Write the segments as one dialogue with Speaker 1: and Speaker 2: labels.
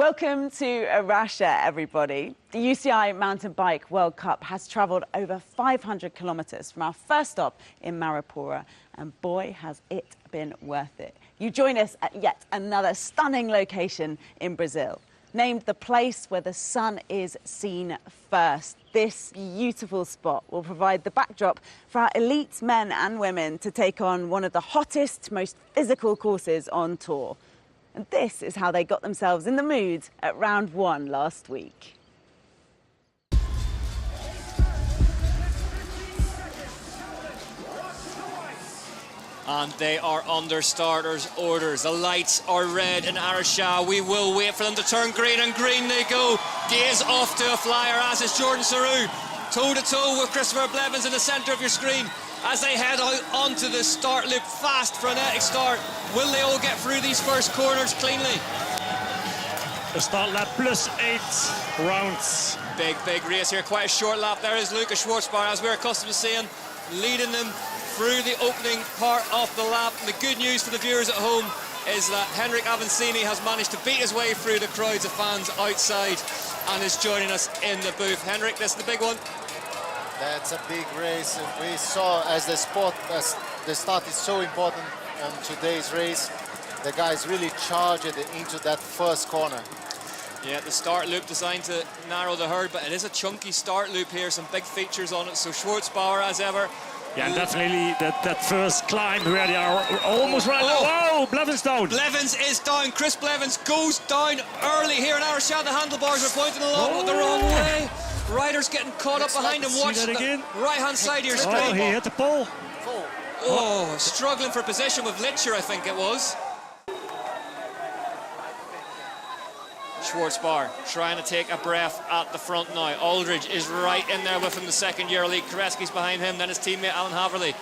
Speaker 1: Welcome to Arisha, everybody. The UCI Mountain Bike World Cup has travelled over 500 kilometres from our first stop in Maripura, and boy, has it been worth it. You join us at yet another stunning location in Brazil, named the place where the sun is seen first. This beautiful spot will provide the backdrop for our elite men and women to take on one of the hottest, most physical courses on tour. And this is how they got themselves in the mood at round one last week.
Speaker 2: And they are under starters' orders. The lights are red in Araxá. We will wait for them to turn green, and green they go. Gaze off to a flyer, as is Jordan Saru. Toe-to-toe with Christopher Blevins in the centre of your screen as they head out onto the start loop. Fast, frenetic start. Will they all get through these first corners cleanly?
Speaker 3: The start lap plus 8 rounds.
Speaker 2: Big race here. Quite a short lap. There is Lucas Schwarzbauer, as we're accustomed to seeing, leading them through the opening part of the lap. And the good news for the viewers at home is that Henrik Avancini has managed to beat his way through the crowds of fans outside and is joining us in the booth. Henrik, this is the big one.
Speaker 4: That's a big race. We saw as the start is so important on today's race. The guys really charged into that first corner.
Speaker 2: Yeah, the start loop designed to narrow the herd, but it is a chunky start loop here, some big features on it. So Schwarzbauer, as ever.
Speaker 3: Yeah, and definitely that first climb where they are almost right now. Oh, Blevins down.
Speaker 2: Blevins is down. Chris Blevins goes down early here in Araxá. The handlebars are pointing along the wrong way. Riders getting caught up behind him. Watch the right-hand side of your screen.
Speaker 3: Oh, he hit the pole.
Speaker 2: Oh, struggling for position with Litcher, I think it was. Schwarzbauer trying to take a breath at the front now. Aldridge is right in there with him, the second-year league. Koretsky's behind him, then his teammate Alan Haverly.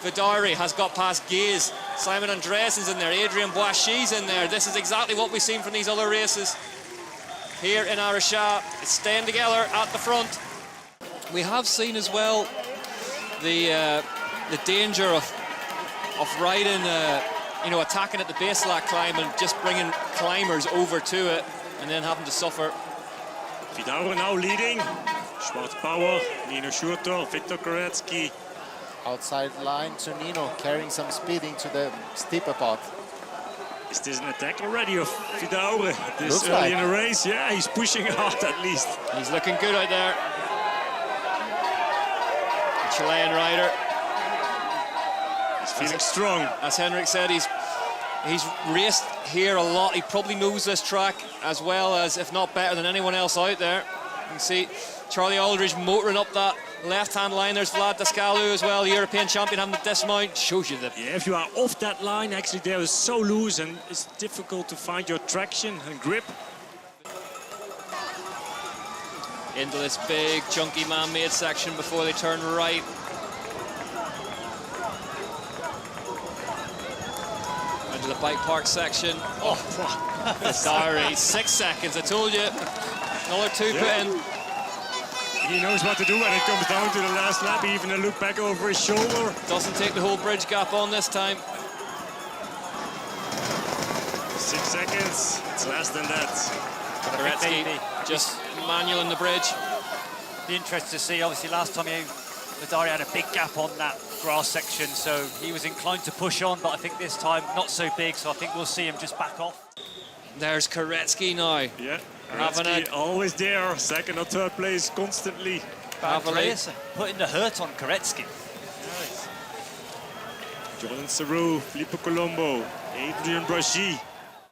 Speaker 2: Vidari has got past Gaze. Simon Andreessen's in there. Adrian Boishy's in there. This is exactly what we've seen from these other races. Here in Arisha, it's staying together at the front. We have seen as well the danger of riding, attacking at the base of that climb and just bringing climbers over to it and then having to suffer.
Speaker 3: Vidauer now leading. Schwarzbauer, Nino Schurter, Viktor Koretsky.
Speaker 4: Outside line to Nino, carrying some speed into the steeper part.
Speaker 3: Is this an attack already of Vidauer this
Speaker 4: Looks
Speaker 3: early
Speaker 4: like
Speaker 3: in the race? Yeah, he's pushing hard at least.
Speaker 2: He's looking good out there. The Chilean rider.
Speaker 3: He's feeling strong.
Speaker 2: As Henrik said, he's raced here a lot. He probably knows this track as well as, if not better than anyone else out there. You can see Charlie Aldridge motoring up that left-hand line. There's Vlad Dascalu as well, the European champion, having to dismount. Shows you that.
Speaker 3: Yeah, if you are off that line, actually there is so loose and it's difficult to find your traction and grip.
Speaker 2: Into this big, chunky man-made section before they turn right. Into the bike park section. Oh, sorry, 6 seconds, I told you. Another 2 put in.
Speaker 3: He knows what to do when it comes down to the last lap, even a look back over his shoulder.
Speaker 2: Doesn't take the whole bridge gap on this time.
Speaker 3: 6 seconds, it's less than that.
Speaker 2: Koretsky just manual in the bridge.
Speaker 5: Be interested to see, obviously last time Vidari had a big gap on that grass section, so he was inclined to push on, but I think this time not so big, so I think we'll see him just back off.
Speaker 2: There's Koretsky now.
Speaker 3: Yeah, Koretsky always there, second or third place constantly.
Speaker 5: Andreas putting the hurt on Koretsky.
Speaker 3: Nice. Jordan Saru, Filippo Colombo, Adrian Boishy.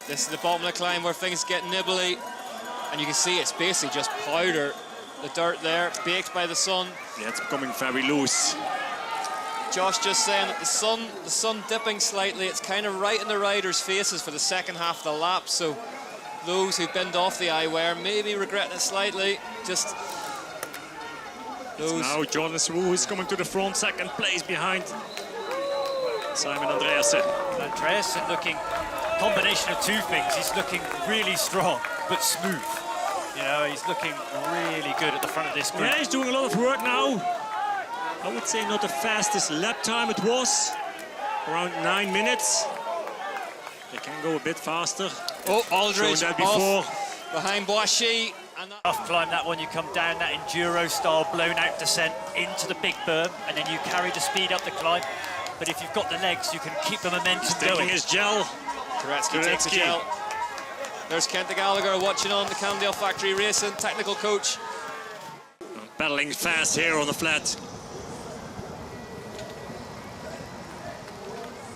Speaker 2: This is the bottom of the climb where things get nibbly, and you can see it's basically just powder. The dirt there, baked by the sun.
Speaker 3: Yeah, it's becoming very loose.
Speaker 2: Josh just saying that the sun dipping slightly, it's kind of right in the riders' faces for the second half of the lap, so those who binned off the eyewear may be regretting it slightly. Just those.
Speaker 3: Now Jordan Saru is coming to the front, second place behind Simon Andreasen.
Speaker 5: Andreasen looking, combination of two things, he's looking really strong, but smooth. You know, he's looking really good at the front of this group.
Speaker 3: Yeah, he's doing a lot of work now. I would say not the fastest lap time it was. Around 9 minutes. They can go a bit faster.
Speaker 2: Oh, Aldridge
Speaker 3: that before.
Speaker 2: behind Boishy. And that...
Speaker 5: Tough climb, that one. You come down that enduro-style blown-out descent into the big berm, and then you carry the speed up the climb. But if you've got the legs, you can keep the momentum
Speaker 3: Taking
Speaker 5: going.
Speaker 3: his gel.
Speaker 2: Koretsky takes the gel. There's Kent Gallagher watching on the Cannondale Factory Racing, technical coach.
Speaker 3: Battling fast here on the flat.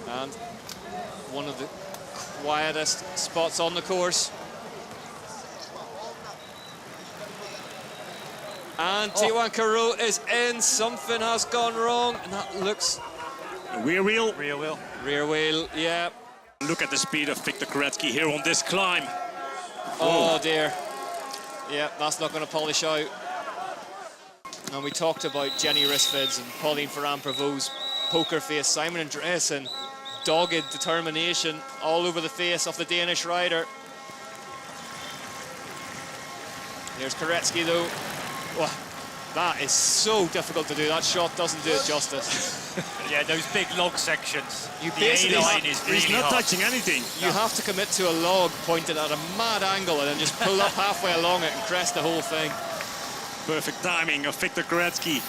Speaker 2: And one of the quietest spots on the course. And T1 Carew is in. Something has gone wrong, and that looks...
Speaker 3: Rear wheel.
Speaker 5: Rear wheel.
Speaker 2: Rear wheel, yeah.
Speaker 3: Look at the speed of Victor Koretsky here on this climb.
Speaker 2: Oh dear. Yeah, that's not going to polish out. And we talked about Jenny Risfid's and Pauline Ferrand-Prévost's poker face. Simon Andreasen, dogged determination all over the face of the Danish rider. Here's Koretsky though. Wow, that is so difficult to do. That shot doesn't do it justice.
Speaker 5: Yeah, those big log sections.
Speaker 2: You
Speaker 5: The
Speaker 2: basically
Speaker 5: A-line is really
Speaker 3: He's not
Speaker 5: hard.
Speaker 3: touching anything.
Speaker 2: You have to commit to a log pointed at a mad angle and then just pull up halfway along it and crest the whole thing.
Speaker 3: Perfect timing of Victor Koretsky.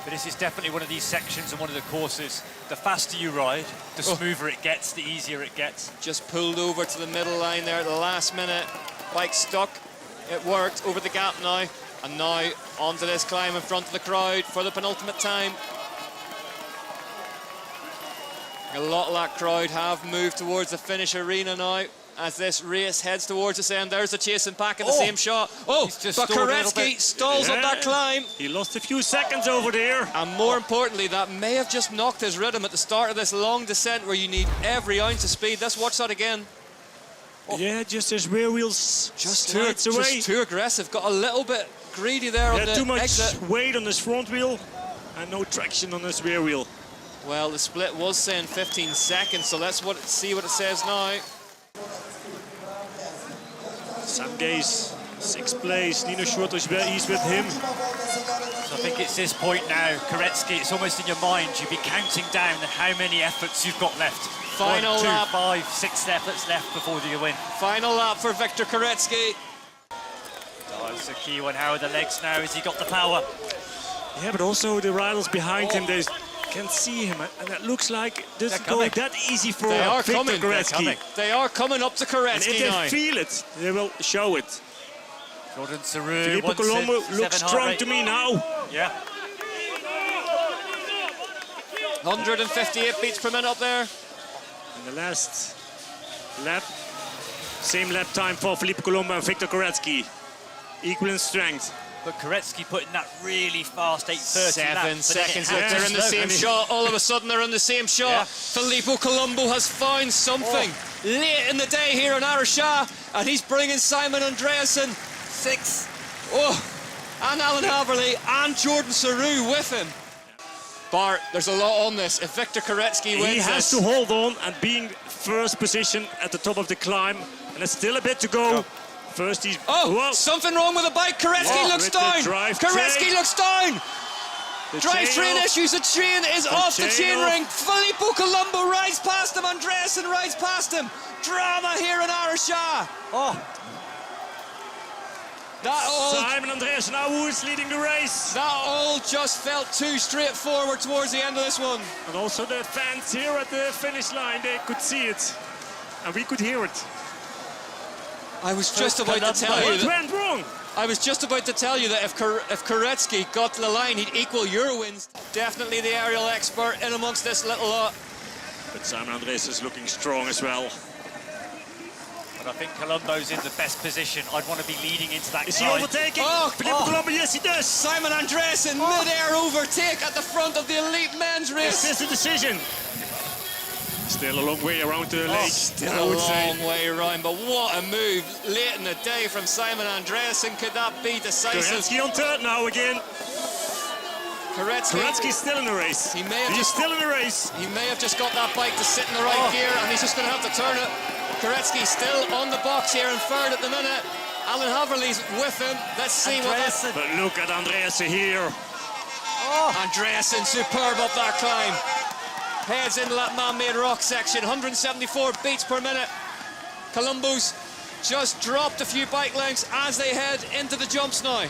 Speaker 5: But this is definitely one of these sections and one of the courses. The faster you ride, the smoother it gets, the easier it gets.
Speaker 2: Just pulled over to the middle line there at the last minute. Bike stuck. It worked over the gap now. And now onto this climb in front of the crowd for the penultimate time. A lot of that crowd have moved towards the finish arena now as this race heads towards its end. There's the chasing pack in the same shot. Oh, but Koretsky stalls up that climb.
Speaker 3: He lost a few seconds over there.
Speaker 2: And more importantly, that may have just knocked his rhythm at the start of this long descent where you need every ounce of speed. Let's watch that again.
Speaker 3: Yeah, just his rear wheels
Speaker 2: Just
Speaker 3: too
Speaker 2: too aggressive. Got a little bit greedy there on the
Speaker 3: too much
Speaker 2: exit.
Speaker 3: weight on his front wheel and no traction on his rear wheel.
Speaker 2: Well, the split was saying 15 seconds, so let's see what it says now.
Speaker 3: Sam Gaze, 6th place. Nino Schurter, he's with him.
Speaker 5: So I think it's this point now, Koretsky, it's almost in your mind. You'd be counting down how many efforts you've got left.
Speaker 2: Final
Speaker 5: 1, 2,
Speaker 2: lap.
Speaker 5: 5, 6 efforts left before you win.
Speaker 2: Final lap for Victor Koretsky.
Speaker 5: Oh, it's a key one. How are the legs now? Has he got the power?
Speaker 3: Yeah, but also the riders behind him, they can see him, and it looks like it doesn't go that easy for
Speaker 2: They are
Speaker 3: Victor
Speaker 2: coming.
Speaker 3: Koretsky.
Speaker 2: They are coming up to
Speaker 3: And
Speaker 2: Koretsky
Speaker 3: if they
Speaker 2: now.
Speaker 3: feel it, they will show it.
Speaker 5: Jordan Saru,
Speaker 3: Filippo Colombo looks strong to me now.
Speaker 5: Yeah.
Speaker 2: 158 beats per minute up there.
Speaker 3: In the last lap, same lap time for Filippo Colombo and Victor Koretsky. Equal in strength.
Speaker 5: But Koretsky putting that really fast 8:30 lap.
Speaker 2: 7 seconds. Look,
Speaker 3: has
Speaker 2: they're
Speaker 3: to
Speaker 2: in the
Speaker 3: slow.
Speaker 2: same shot. All of a sudden, they're in the same shot.
Speaker 5: Yeah.
Speaker 2: Filippo Colombo has found something late in the day here in Arisha, and he's bringing Simon Andreasen 6. Oh, and Alan Haverly and Jordan Saru with him. Bart, there's a lot on this. If Victor Koretsky wins
Speaker 3: He has
Speaker 2: this,
Speaker 3: to hold on and be in first position at the top of the climb. And there's still a bit to go. First he's...
Speaker 2: Oh, something wrong with the bike. Koretsky looks
Speaker 3: with the
Speaker 2: down.
Speaker 3: drivetrain.
Speaker 2: Koretsky looks down.
Speaker 3: The
Speaker 2: Drivetrain
Speaker 3: chain off.
Speaker 2: issues. The chain is off the
Speaker 3: chain
Speaker 2: chain
Speaker 3: off.
Speaker 2: ring. Filippo Colombo rides past him. Andreasen rides past him. Drama here in Arisha.
Speaker 5: Oh,
Speaker 3: Simon Andreasen now who is leading the race.
Speaker 2: That all just felt too straightforward towards the end of this one.
Speaker 3: And also the fans here at the finish line, they could see it. And we could hear it.
Speaker 2: I was just about to tell you
Speaker 3: What
Speaker 2: that,
Speaker 3: went wrong?
Speaker 2: I was just about to tell you that if Koretsky got to the line, he'd equal your wins. Definitely the aerial expert in amongst this little lot.
Speaker 3: But Simon Andreasen is looking strong as well.
Speaker 5: but I think Colombo's in the best position. I'd want to be leading into that
Speaker 3: Is he
Speaker 5: climb.
Speaker 3: overtaking?
Speaker 2: Oh,
Speaker 3: Filippo Colombo, yes he does.
Speaker 2: Simon Andreasen, mid-air overtake at the front of the elite men's race.
Speaker 3: Is this the decision? Still a long way around the lake.
Speaker 2: Still
Speaker 3: I
Speaker 2: a
Speaker 3: would say.
Speaker 2: long way around, but what a move late in the day from Simon Andreasen. Could that be decisive?
Speaker 3: Koretsky on third now again.
Speaker 2: Koretsky,
Speaker 3: Koretsky's still in the race.
Speaker 2: He may have
Speaker 3: He's
Speaker 2: just-
Speaker 3: still in the race.
Speaker 2: he may have just got that bike to sit in the right gear, and he's just going to have to turn it. Koretsky still on the box here in third at the minute. Alan Haverly's with him. Let's see what that's...
Speaker 5: Andreasen.
Speaker 3: But look at Andreasen here.
Speaker 2: Andreasen, superb up that climb. Heads into that man-made rock section, 174 beats per minute. Colombo's just dropped a few bike lengths as they head into the jumps now.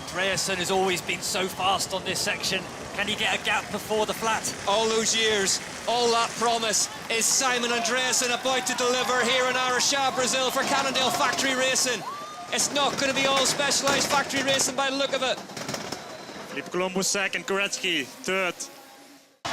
Speaker 5: Andreasen has always been so fast on this section. Can he get a gap before the flat?
Speaker 2: All those years, all that promise. Is Simon Andreasen about to deliver here in Araxá, Brazil for Cannondale Factory Racing? It's not going to be all specialised factory racing by the look of it.
Speaker 3: Felipe Colombo second, Koretsky third.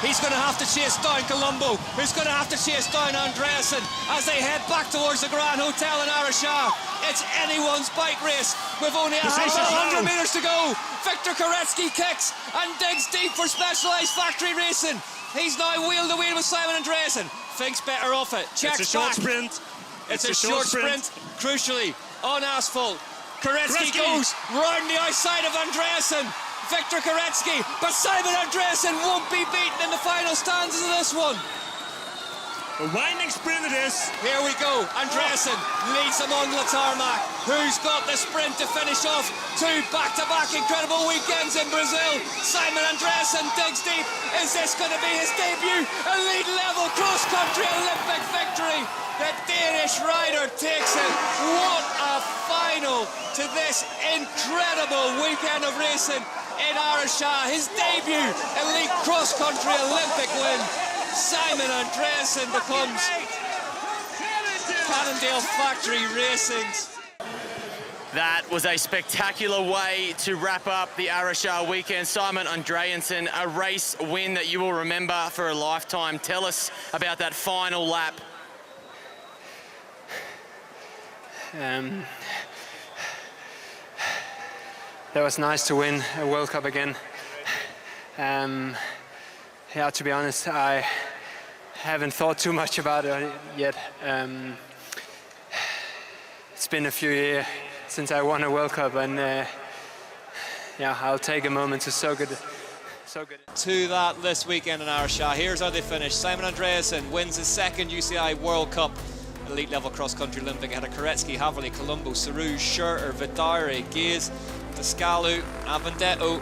Speaker 2: He's going to have to chase down Colombo, who's going to have to chase down Andreasen as they head back towards the Grand Hotel in Arisha. It's anyone's bike race with only a half 100 metres to go. Victor Koretsky kicks and digs deep for specialised factory racing. He's now wheel to wheel with Simon Andreasen. Thinks better off it. Checks
Speaker 3: it's a short
Speaker 2: back.
Speaker 3: sprint.
Speaker 2: It's a short sprint. Crucially, on asphalt. Koretsky goes round the outside of Andreasen. Victor Koretsky, but Simon Andreasen won't be beaten in the final stanzas of this one.
Speaker 3: A winding sprint it is.
Speaker 2: Here we go. Andreasen leads among the tarmac. Who's got the sprint to finish off two back-to-back incredible weekends in Brazil? Simon Andreasen digs deep. Is this going to be his debut? Elite level cross-country Olympic victory. The Danish rider takes it. What a final to this incredible weekend of racing in Araxá. His debut elite cross-country Olympic win. Simon Andreasen becomes Cannondale Factory Racing's.
Speaker 6: That was a spectacular way to wrap up the Araxá weekend. Simon Andreasen, a race win that you will remember for a lifetime. Tell us about that final lap.
Speaker 7: That was nice to win a World Cup again. Yeah, to be honest, I haven't thought too much about it yet. It's been a few years since I won a World Cup, and yeah, I'll take a moment to soak it.
Speaker 2: To that this weekend in Araxá. Here's how they finished. Simon Andreasen wins his second UCI World Cup elite level cross-country Olympic ahead of Koretsky, Haverly, Colombo, Sarouge, Schurter, Vidari, Gaze, Descalu, Avendetto,